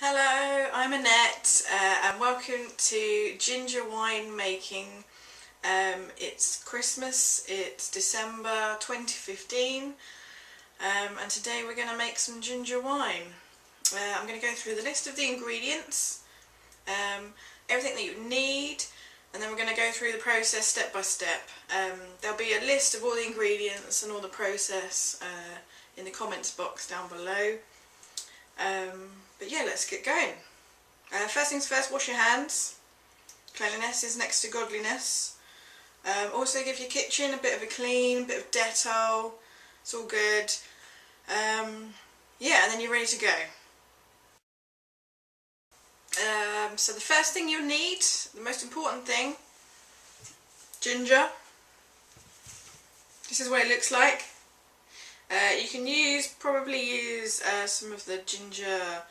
Hello, I'm Annette and welcome to ginger wine making. It's Christmas, it's December 2015 and today we're going to make some ginger wine. I'm going to go through the list of the ingredients, everything that you need, and then we're going to go through the process step by step. There'll be a list of all the ingredients and all the process in the comments box down below. But yeah, let's get going. First things first, wash your hands. Cleanliness is next to godliness. Also give your kitchen a bit of a clean, a bit of Dettol. It's all good. Yeah, and then you're ready to go. So the first thing you'll need, the most important thing, ginger. This is what it looks like. You can probably use some of the ginger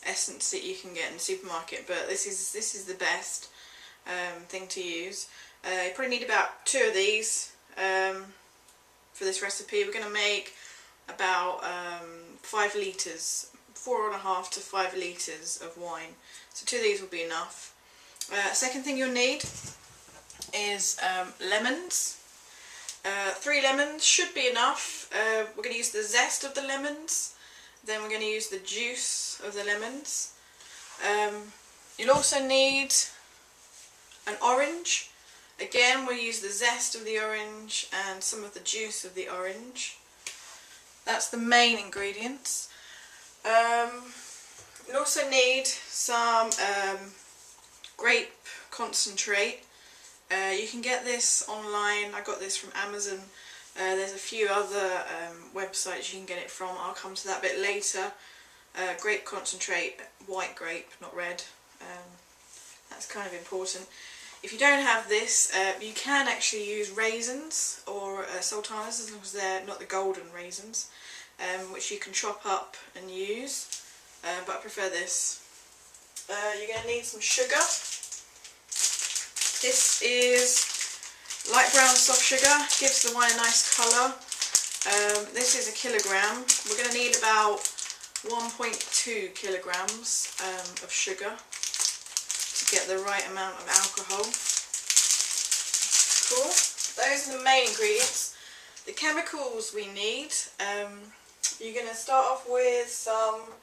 essence that you can get in the supermarket, but this is the best thing to use. You probably need about 2 of these for this recipe. We're going to make about 5 litres, 4.5 to 5 litres of wine. So 2 of these will be enough. Second thing you'll need is lemons. 3 lemons should be enough. We're going to use the zest of the lemons, then we're going to use the juice of the lemons. You'll also need an orange. Again, we'll use the zest of the orange and some of the juice of the orange. That's the main ingredients. You'll also need some grape concentrate. You can get this online. I got this from Amazon. There's a few other websites you can get it from. I'll come to that a bit later. Grape concentrate, white grape, not red. That's kind of important. If you don't have this, you can actually use raisins or sultanas, as long as they're not the golden raisins, which you can chop up and use. But I prefer this. You're going to need some sugar. This is light brown soft sugar, gives the wine a nice colour. This is 1 kilogram. We're going to need about 1.2 kilograms of sugar to get the right amount of alcohol. Cool. Those are the main ingredients. The chemicals we need, you're going to start off with some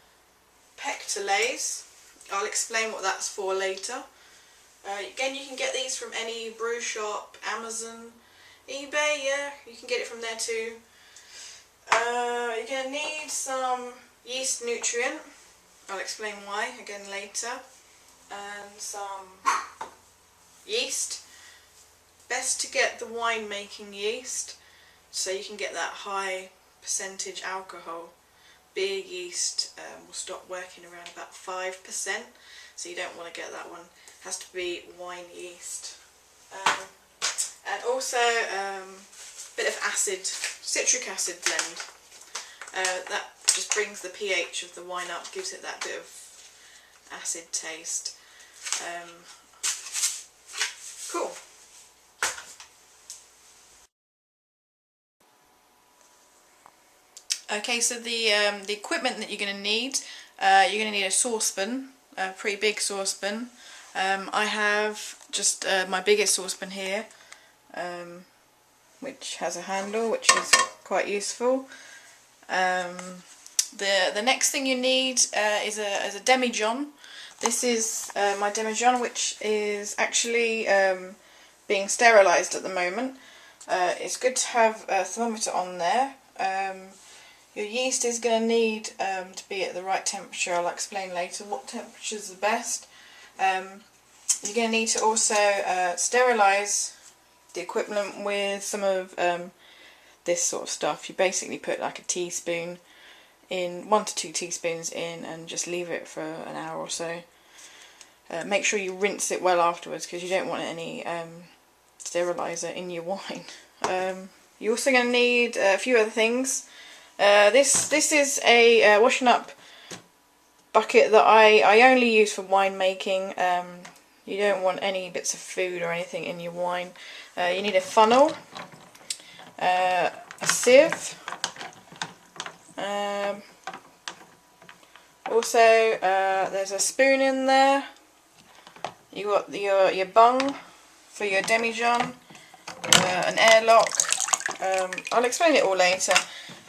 Pectolase. I'll explain what that's for later. Again, you can get these from any brew shop, Amazon, eBay, yeah, you can get it from there too. You're going to need some yeast nutrient, I'll explain why again later, and some yeast. Best to get the wine making yeast so you can get that high percentage alcohol. Big yeast will stop working around about 5%, so you don't want to get that one. Has to be wine yeast. And also a bit of acid, citric acid blend. That just brings the pH of the wine up, gives it that bit of acid taste. Cool. Okay, so the equipment that you're going to need, a saucepan, a pretty big saucepan. I have just my biggest saucepan here, which has a handle, which is quite useful. The next thing you need is a demijohn. This is my demijohn, which is actually being sterilised at the moment. It's good to have a thermometer on there. Your yeast is going to need to be at the right temperature. I'll explain later what temperature is the best. You're going to need to also sterilise the equipment with some of this sort of stuff. You basically put like a teaspoon in, 1 to 2 teaspoons in, and just leave it for an hour or so. Make sure you rinse it well afterwards, because you don't want any steriliser in your wine. You're also going to need a few other things. This is a washing up bucket that I only use for wine making. You don't want any bits of food or anything in your wine. You need a funnel, a sieve, also there's a spoon in there. You got your bung for your demijohn, an airlock. I'll explain it all later,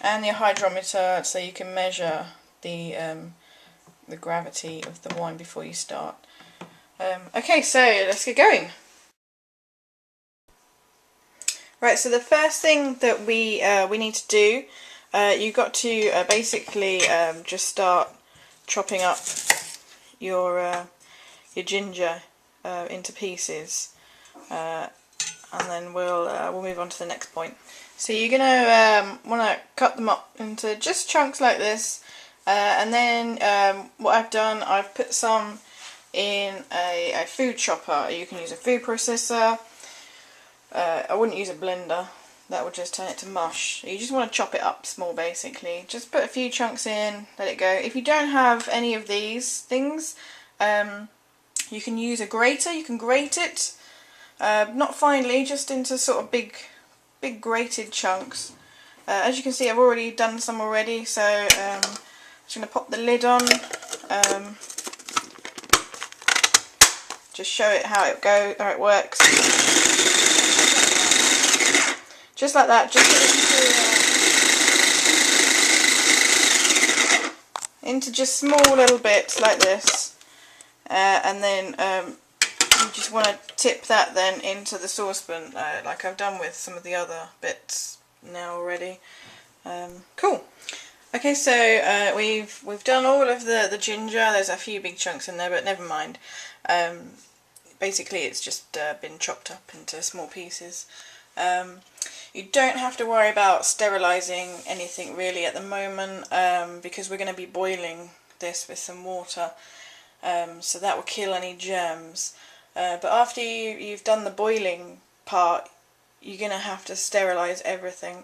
and your hydrometer so you can measure the gravity of the wine before you start. Okay, so let's get going. Right, so the first thing that we need to do, you've got to basically just start chopping up your ginger into pieces, and then we'll move on to the next point. So you're gonna want to cut them up into just chunks like this, and then what I've done, I've put some in a food chopper. You can use a food processor. I wouldn't use a blender, that would just turn it to mush. You just want to chop it up small basically. Just put a few chunks in, let it go. If you don't have any of these things, you can use a grater. You can grate it, not finely, just into sort of big grated chunks. As you can see, I've already done some already, so I'm just going to pop the lid on. Just show it how it works. Just like that, just into just small little bits like this, and then you just want to tip that then into the saucepan, like I've done with some of the other bits now already. Cool. Okay, so we've done all of the ginger. There's a few big chunks in there, but never mind. Basically, it's just been chopped up into small pieces. You don't have to worry about sterilising anything really at the moment, because we're going to be boiling this with some water, so that will kill any germs. But after you've done the boiling part, you're going to have to sterilise everything.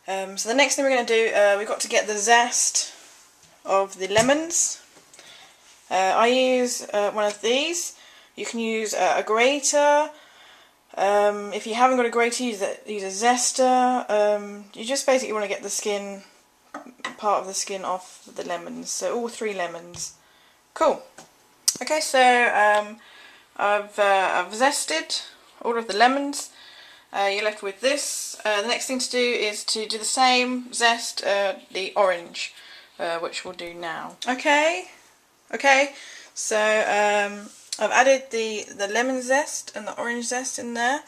So the next thing we're going to do, we've got to get the zest of the lemons. I use one of these. You can use a grater. If you haven't got a grater, use a zester. You just basically want to get the skin, part of the skin off the lemons. So all 3 lemons. Cool. Okay, so I've zested all of the lemons. You're left with this. The next thing to do is to do the same, zest the orange, which we'll do now. Okay, so I've added the lemon zest and the orange zest in there,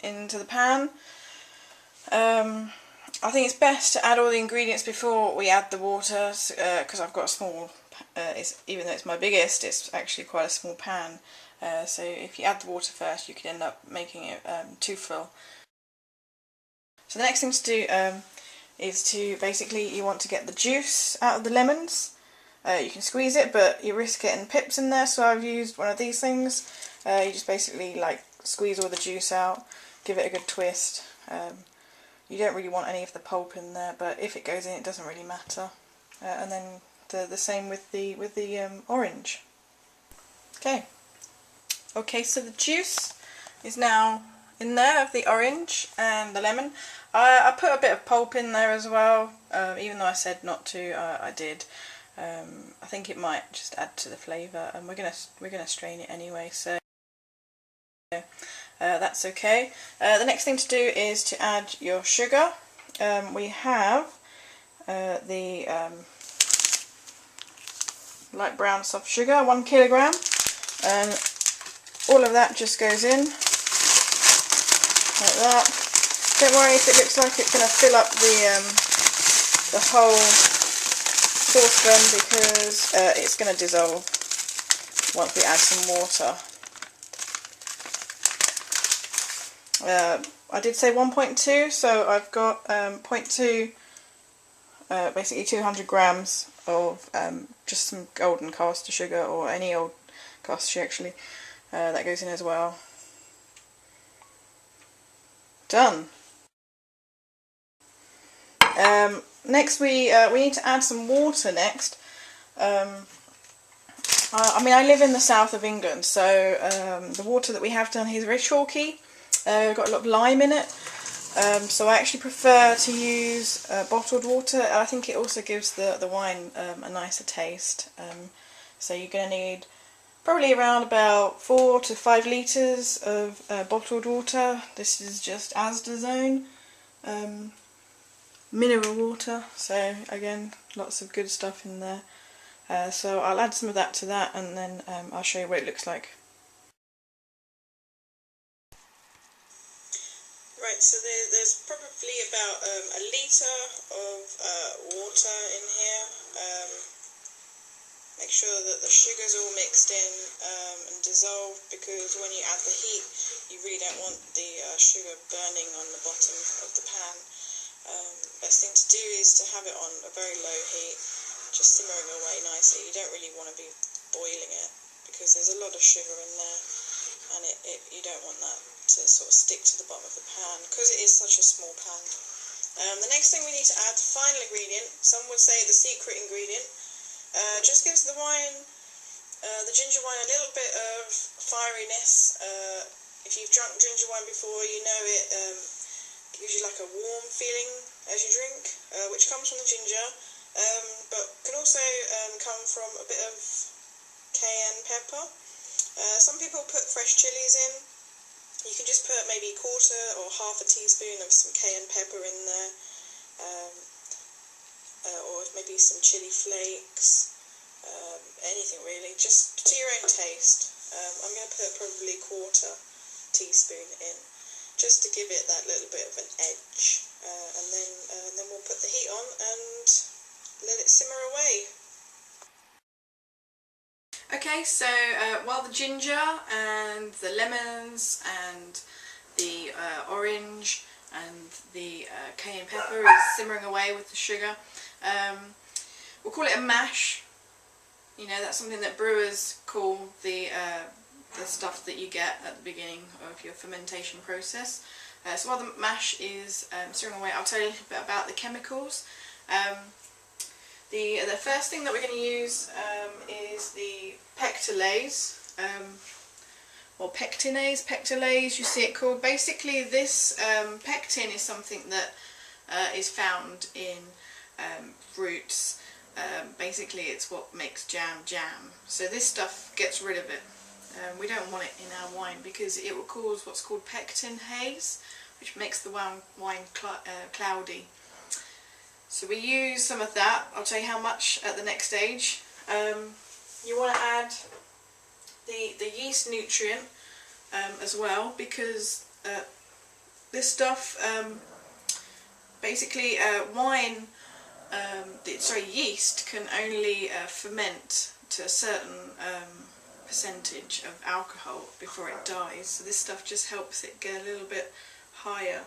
into the pan. I think it's best to add all the ingredients before we add the water, because I've got a small, even though it's my biggest, it's actually quite a small pan. So if you add the water first, you could end up making it too full. So the next thing to do is to basically, you want to get the juice out of the lemons. You can squeeze it, but you risk getting pips in there, so I've used one of these things. You just basically like squeeze all the juice out, give it a good twist. You don't really want any of the pulp in there, but if it goes in, it doesn't really matter. And then the same with the orange. Okay, so the juice is now in there of the orange and the lemon. I put a bit of pulp in there as well, even though I said not to. I did. I think it might just add to the flavour, and we're gonna strain it anyway, so that's okay. The next thing to do is to add your sugar. We have the light brown soft sugar, 1 kilogram, and all of that just goes in like that. Don't worry if it looks like it's going to fill up the whole saucepan, because it's going to dissolve once we add some water. I did say 1.2, so I've got 0.2, basically 200 grams of just some golden caster sugar, or any old caster sugar actually, that goes in as well. Done. Next we need to add some water next. I mean, I live in the south of England, so the water that we have down here is very chalky. Got a lot of lime in it. So I actually prefer to use bottled water. I think it also gives the wine a nicer taste. So you're going to need probably around about 4 to 5 litres of bottled water. This is just Asda's own mineral water, so again lots of good stuff in there. So I'll add some of that to that, and then I'll show you what it looks like. Right, so there's probably about a litre of water in here. Make sure that the sugar's all mixed in and dissolved, because when you add the heat you really don't want the sugar burning on the bottom of the pan. Best thing to do is to have it on a very low heat, just simmering away nicely. You don't really want to be boiling it, because there's a lot of sugar in there, and you don't want that to sort of stick to the bottom of the pan, because it is such a small pan. The next thing we need to add, the final ingredient, some would say the secret ingredient, just gives the wine, the ginger wine, a little bit of fieriness. If you've drunk ginger wine before, you know it gives you like a warm feeling as you drink, which comes from the ginger, but can also come from a bit of cayenne pepper. Some people put fresh chilies in. You can just put maybe 1/4 or 1/2 teaspoon of some cayenne pepper in there, or maybe some chili flakes, anything really, just to your own taste. I'm going to put probably 1/4 teaspoon in, just to give it that little bit of an edge, and then we'll put the heat on and let it simmer away. Okay, so while the ginger and the lemons and the orange and the cayenne pepper is simmering away with the sugar, we'll call it a mash. You know, that's something that brewers call the stuff that you get at the beginning of your fermentation process. So while the mash is simmering away, I'll tell you a little bit about the chemicals. The first thing that we're going to use is the Pectolase, or Pectolase, you see it called. Basically this pectin is something that is found in fruits. Basically it's what makes jam. So this stuff gets rid of it. We don't want it in our wine, because it will cause what's called pectin haze, which makes the wine cloudy. So we use some of that. I'll tell you how much at the next stage. You want to add the yeast nutrient as well, because this stuff, basically wine, yeast can only ferment to a certain percentage of alcohol before it dies. So this stuff just helps it get a little bit higher.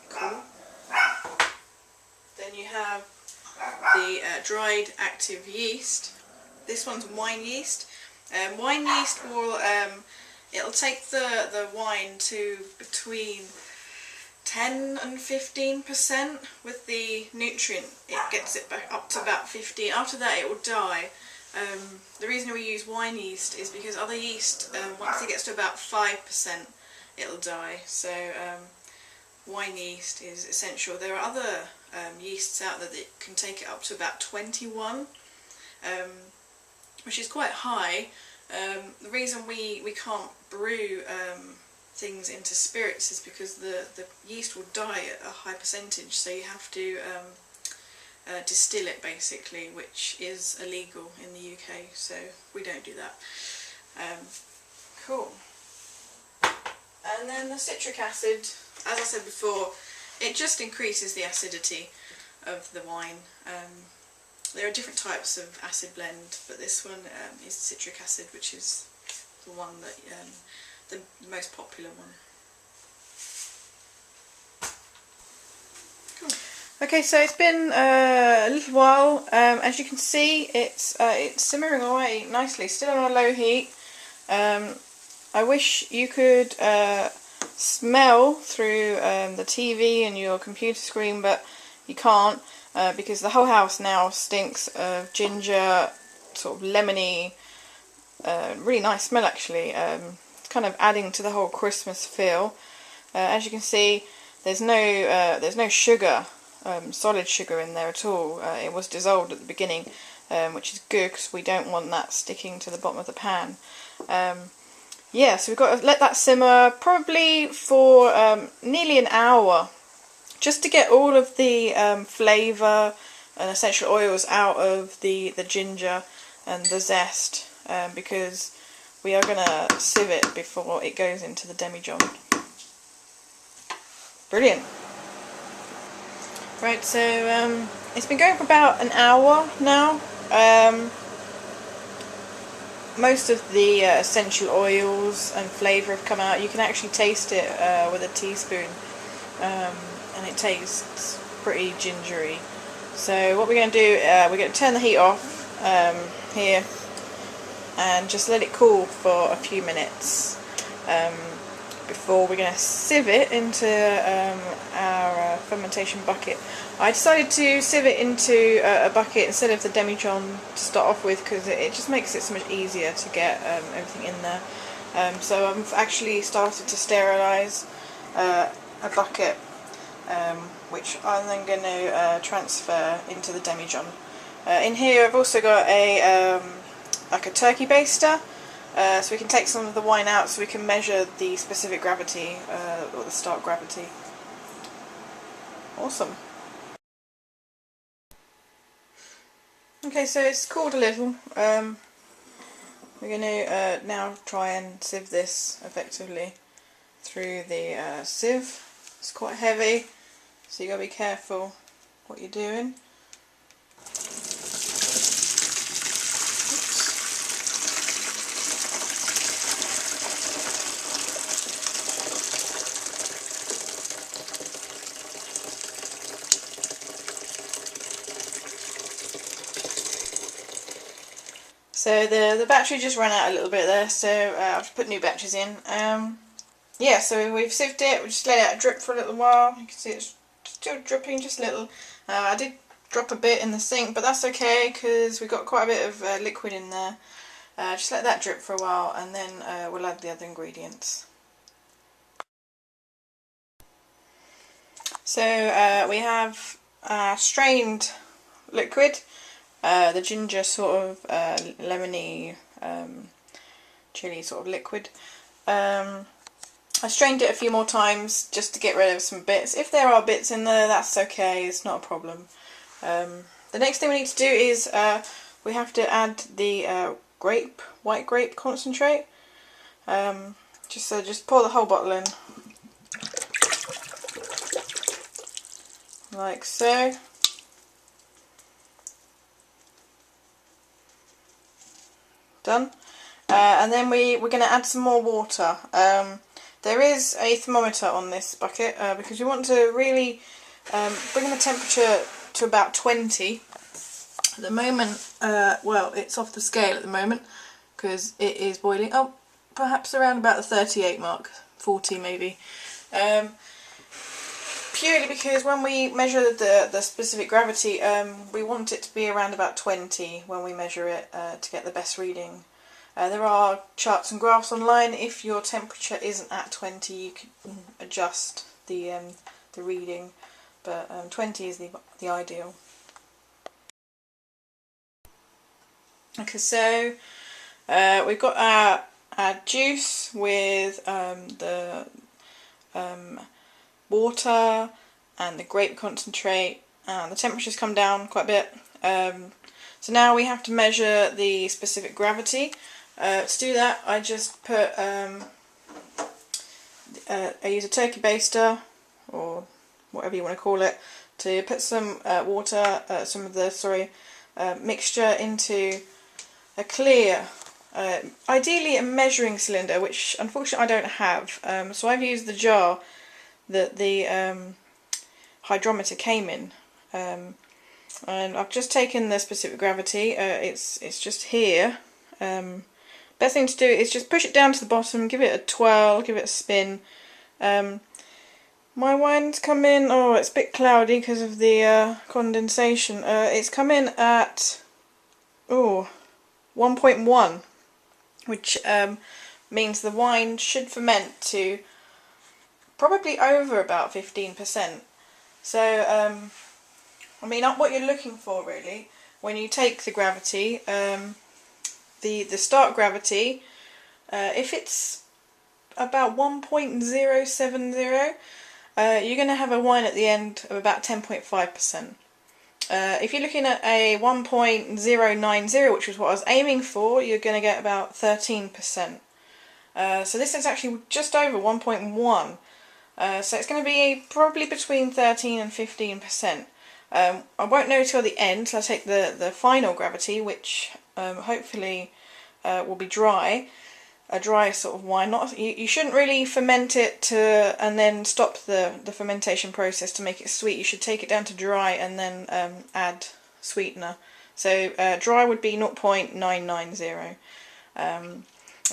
Cool. Then you have the dried active yeast. This one's wine yeast. Wine yeast will it'll take the wine to between 10 and 15% with the nutrient. It gets it back up to about 15. After that it will die. The reason we use wine yeast is because other yeast, once it gets to about 5%, it'll die. So wine yeast is essential. There are other yeasts out there that can take it up to about 21, which is quite high. The reason we can't brew things into spirits is because the yeast will die at a high percentage, so you have to distill it basically, which is illegal in the UK, so we don't do that. Cool. And then the citric acid, as I said before, it just increases the acidity of the wine. There are different types of acid blend, but this one is citric acid, which is the one that the most popular one. Cool. Okay, so it's been a little while. As you can see, it's simmering away nicely, still on a low heat. I wish you could smell through the TV and your computer screen, but you can't, because the whole house now stinks of ginger, sort of lemony, really nice smell actually. It's kind of adding to the whole Christmas feel. As you can see, there's no sugar, solid sugar in there at all. It was dissolved at the beginning, which is good because we don't want that sticking to the bottom of the pan. Yeah, so we've got to let that simmer probably for nearly an hour, just to get all of the flavour and essential oils out of the ginger and the zest, because we are going to sieve it before it goes into the demijohn. Brilliant. Right, so it's been going for about an hour now. Most of the essential oils and flavour have come out. You can actually taste it with a teaspoon, and it tastes pretty gingery. So what we're going to do, we're going to turn the heat off here and just let it cool for a few minutes before we're going to sieve it into our fermentation bucket. I decided to sieve it into a bucket instead of the demijohn to start off with, because it just makes it so much easier to get everything in there. So I've actually started to sterilise a bucket, which I'm then going to transfer into the demijohn. In here I've also got a like a turkey baster, so we can take some of the wine out so we can measure the specific gravity, or the start gravity. Awesome. Okay, so it's cooled a little. We're going to now try and sieve this effectively through the sieve. It's quite heavy, so you got to be careful what you're doing. So the battery just ran out a little bit there, so I've just put new batteries in. Yeah, so we've sieved it, we just let it drip for a little while. You can see it's still dripping just a little. I did drop a bit in the sink, but that's okay because we've got quite a bit of liquid in there. Just let that drip for a while, and then we'll add the other ingredients. So we have strained liquid. The ginger sort of lemony chili sort of liquid. I strained it a few more times just to get rid of some bits. If there are bits in there, that's okay, it's not a problem. The next thing we need to do is we have to add the white grape concentrate. Just pour the whole bottle in, like so. Done. And then we're going to add some more water. There is a thermometer on this bucket because we want to really bring the temperature to about 20. At the moment, well, it's off the scale at the moment because it is boiling. Oh, perhaps around about the 38 mark, 40 maybe. Purely because when we measure the specific gravity, we want it to be around about 20 when we measure it to get the best reading. There are charts and graphs online. If your temperature isn't at 20, you can adjust the reading, but 20 is the ideal. Okay, so we've got our juice with the water and the grape concentrate, and the temperature's come down quite a bit. So now we have to measure the specific gravity. To do that, I just put I use a turkey baster, or whatever you want to call it, to put some water, some of the mixture into a clear, ideally a measuring cylinder, which unfortunately I don't have. So I've used the jar that the hydrometer came in, and I've just taken the specific gravity. It's just here. Best thing to do is just push it down to the bottom, give it a twirl, give it a spin. My wine's come in, oh, it's a bit cloudy because of the condensation. It's come in at 1.1, which means the wine should ferment to probably over about 15%. So I mean, what you're looking for really when you take the gravity, the start gravity, if it's about 1.070, you're going to have a wine at the end of about 10.5%. If you're looking at a 1.090, which is what I was aiming for, you're going to get about 13%. So this is actually just over 1.1. So it's going to be probably between 13 and 15%. I won't know till the end, so I'll take the final gravity, which hopefully will be dry. A dry sort of wine. You shouldn't really ferment it and then stop the fermentation process to make it sweet. You should take it down to dry and then add sweetener. So dry would be 0.990. And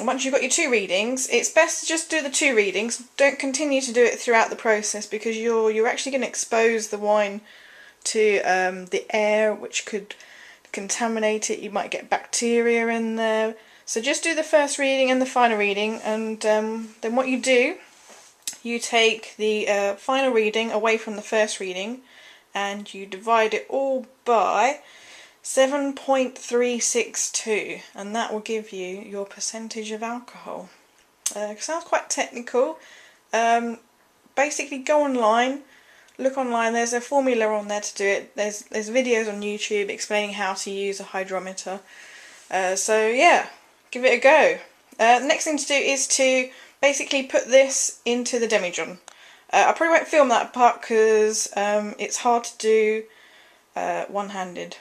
once you've got your 2 readings, it's best to just do the 2 readings. Don't continue to do it throughout the process, because you're actually going to expose the wine to the air, which could contaminate it. You might get bacteria in there. So just do the first reading and the final reading, and then what you do, you take the final reading away from the first reading and you divide it all by 7.362, and that will give you your percentage of alcohol. Sounds quite technical. Basically go online, look online, there's a formula on there to do it. There's videos on YouTube explaining how to use a hydrometer. So yeah, give it a go. The next thing to do is to basically put this into the demijohn. I probably won't film that part because it's hard to do one-handed.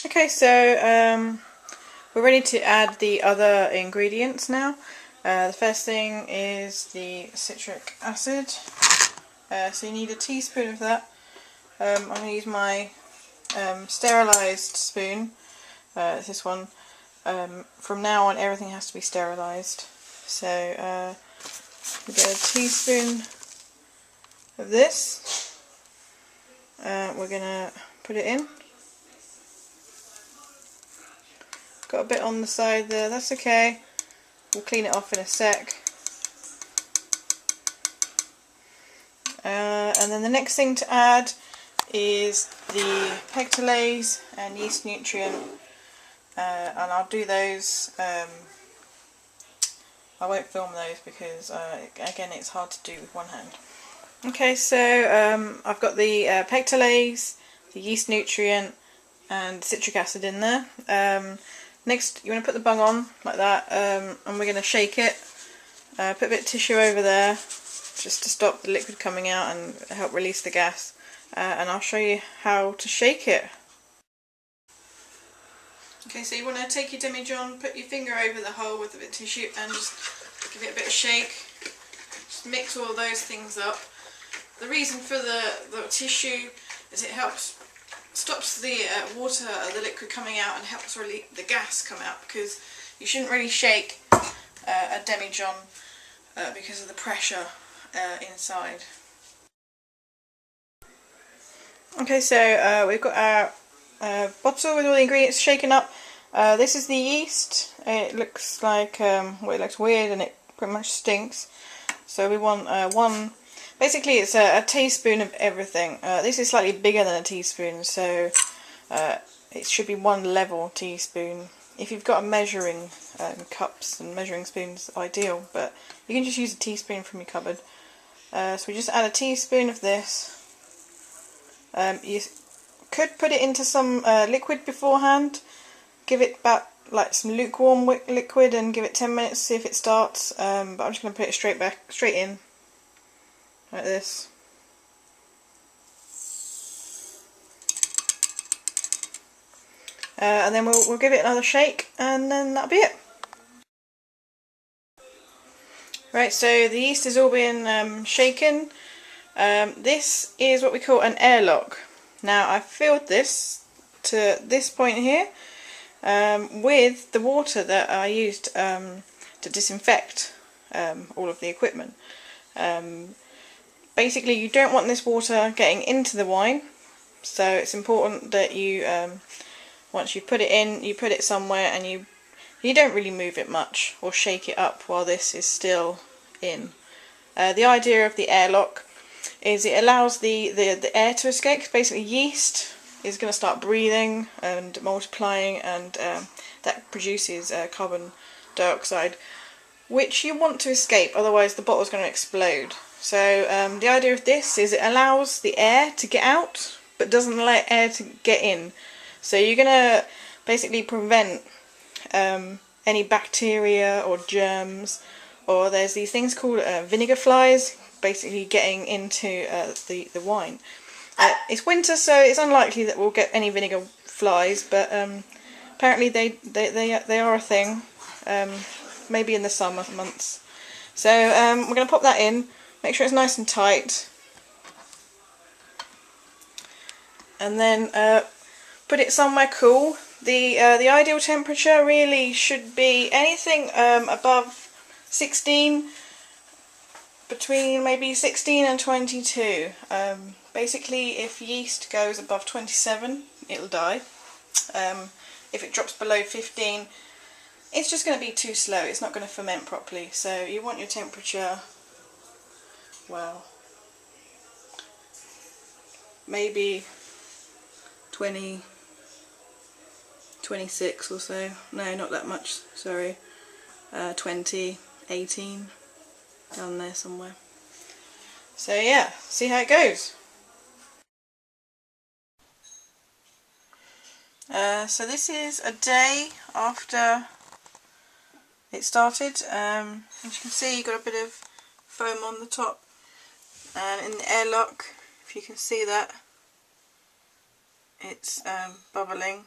Okay, so we're ready to add the other ingredients now. The first thing is the citric acid. So you need a teaspoon of that. I'm going to use my sterilised spoon. It's this one. From now on everything has to be sterilised. So we get a teaspoon of this. We're going to put it in. Got a bit on the side there, that's okay. We'll clean it off in a sec. And then the next thing to add is the Pectolase and yeast nutrient, and I'll do those. I won't film those because again it's hard to do with one hand. Okay, so I've got the Pectolase, the yeast nutrient and citric acid in there. Next you want to put the bung on like that, and we're going to shake it. Put a bit of tissue over there just to stop the liquid coming out and help release the gas. And I'll show you how to shake it. Okay, so you want to take your demijohn, put your finger over the hole with a bit of tissue and just give it a bit of shake. Just mix all those things up. The reason for the tissue is it stops the water, the liquid coming out, and helps release the gas come out, because you shouldn't really shake a demijohn because of the pressure inside. Okay, so we've got our bottle with all the ingredients shaken up. This is the yeast. It looks like, well, it looks weird and it pretty much stinks. So we want basically it's a teaspoon of everything. This is slightly bigger than a teaspoon, so it should be 1 level teaspoon. If you've got a measuring cups and measuring spoons, ideal, but you can just use a teaspoon from your cupboard. So we just add a teaspoon of this. You could put it into some liquid beforehand. Give it about like some lukewarm liquid and give it 10 minutes, see if it starts. But I'm just going to put it straight in like this. And then we'll give it another shake, and then that'll be it. Right, so the yeast is all being shaken. This is what we call an airlock. Now I've filled this to this point here with the water that I used to disinfect all of the equipment. Basically you don't want this water getting into the wine, so it's important that you once you put it in, you put it somewhere and you You don't really move it much or shake it up while this is still in. The idea of the airlock is it allows the air to escape. Basically yeast is going to start breathing and multiplying, and that produces carbon dioxide, which you want to escape, otherwise the bottle's going to explode. So the idea of this is it allows the air to get out but doesn't allow air to get in. So you're going to basically prevent any bacteria or germs, or there's these things called vinegar flies basically getting into the wine. It's winter, so it's unlikely that we'll get any vinegar flies, but apparently they are a thing, maybe in the summer months. So we're going to pop that in, make sure it's nice and tight, and then put it somewhere cool. The ideal temperature really should be anything above 16, between maybe 16 and 22. Basically, if yeast goes above 27, it'll die. If it drops below 15, it's just going to be too slow. It's not going to ferment properly. So you want your temperature, well, maybe 20, 26 or so. No, not that much, sorry. 20, 18, down there somewhere. So yeah, see how it goes. So this is a day after it started. As you can see, you've got a bit of foam on the top, and in the airlock, if you can see that, it's bubbling.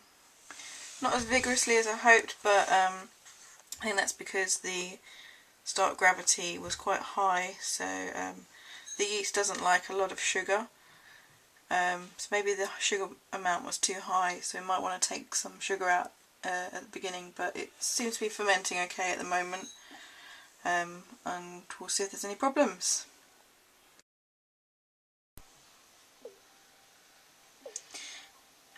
Not as vigorously as I hoped, but I think that's because the start gravity was quite high, so the yeast doesn't like a lot of sugar. So maybe the sugar amount was too high, so we might want to take some sugar out at the beginning, but it seems to be fermenting okay at the moment, and we'll see if there's any problems.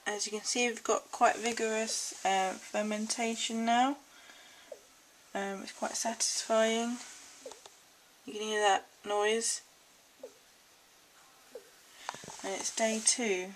As you can see, we've got quite vigorous fermentation now. It's quite satisfying. You can hear that noise. And it's day 2.